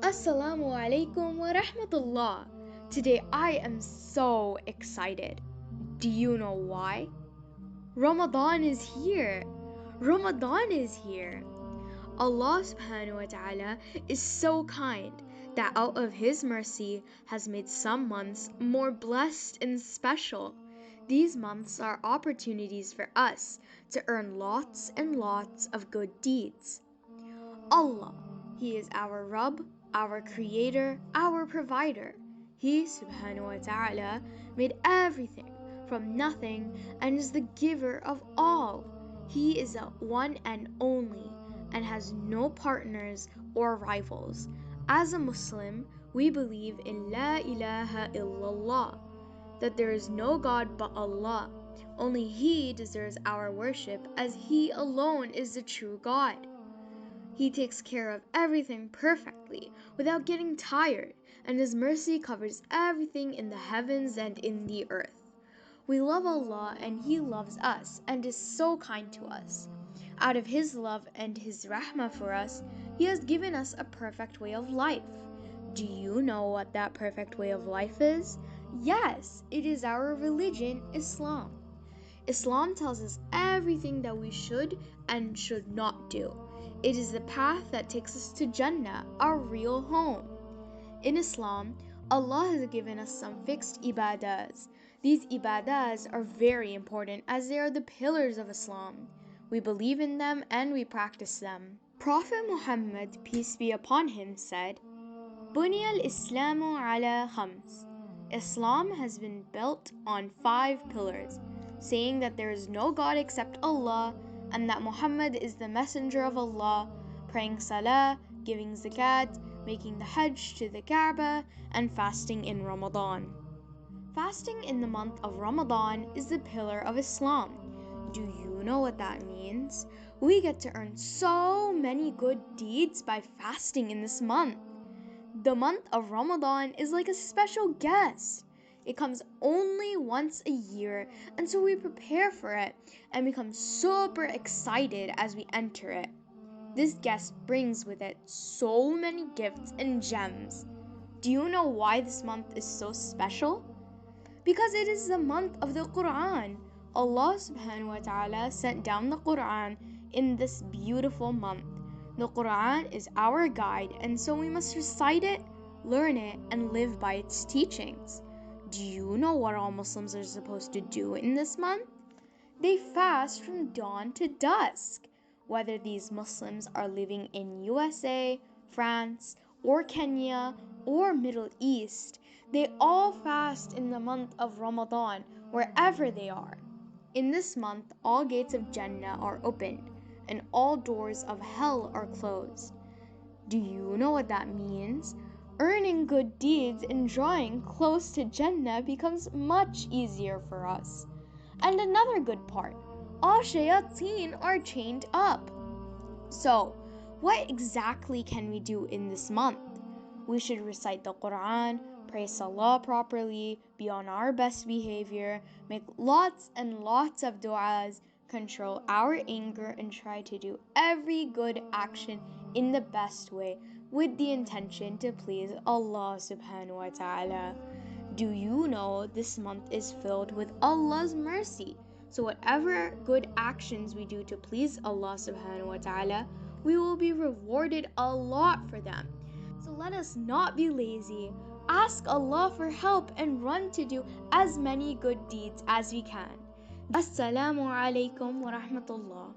Assalamu alaikum wa rahmatullah. Today I am so excited. Do you know why? Ramadan is here. Ramadan is here. Allah subhanahu wa ta'ala is so kind that out of His mercy has made some months more blessed and special. These months are opportunities for us to earn lots and lots of good deeds. Allah, He is our Rabb, our Creator, our Provider. He subhanahu wa ta'ala made everything from nothing and is the giver of all. He is the one and only and has no partners or rivals. As a Muslim, we believe in La ilaha illallah, that there is no God but Allah. Only He deserves our worship as He alone is the true God. He takes care of everything perfectly without getting tired, and His mercy covers everything in the heavens and in the earth. We love Allah and He loves us and is so kind to us. Out of His love and His rahmah for us, He has given us a perfect way of life. Do you know what that perfect way of life is? Yes, it is our religion, Islam. Islam tells us everything that we should and should not do. It is the path that takes us to Jannah, our real home. In Islam, Allah has given us some fixed ibadahs. These ibadahs are very important as they are the pillars of Islam. We believe in them and we practice them. Prophet Muhammad, peace be upon him, said, "Bunya al-Islamu ala khams." Islam has been built on 5 pillars, saying that there is no God except Allah and that Muhammad is the messenger of Allah, praying salah, giving zakat, making the hajj to the Kaaba, and fasting in Ramadan. Fasting in the month of Ramadan is the pillar of Islam. Do you know what that means? We get to earn so many good deeds by fasting in this month. The month of Ramadan is like a special guest. It comes only once a year, and so we prepare for it and become super excited as we enter it. This guest brings with it so many gifts and gems. Do you know why this month is so special? Because it is the month of the Quran. Allah subhanahu wa ta'ala sent down the Quran in this beautiful month. The Quran is our guide, and so we must recite it, learn it, and live by its teachings. Do you know what all Muslims are supposed to do in this month? They fast from dawn to dusk. Whether these Muslims are living in USA, France, or Kenya, or Middle East, they all fast in the month of Ramadan, wherever they are. In this month, all gates of Jannah are opened, and all doors of hell are closed. Do you know what that means? Earning good deeds and drawing close to Jannah becomes much easier for us. And another good part, all shayateen are chained up. So, what exactly can we do in this month? We should recite the Quran, pray Salah properly, be on our best behavior, make lots and lots of du'as, control our anger, and try to do every good action in the best way with the intention to please Allah subhanahu wa ta'ala. Do you know this month is filled with Allah's mercy? So whatever good actions we do to please Allah subhanahu wa ta'ala, we will be rewarded a lot for them. So let us not be lazy. Ask Allah for help and run to do as many good deeds as we can. Assalamu alaikum wa rahmatullah.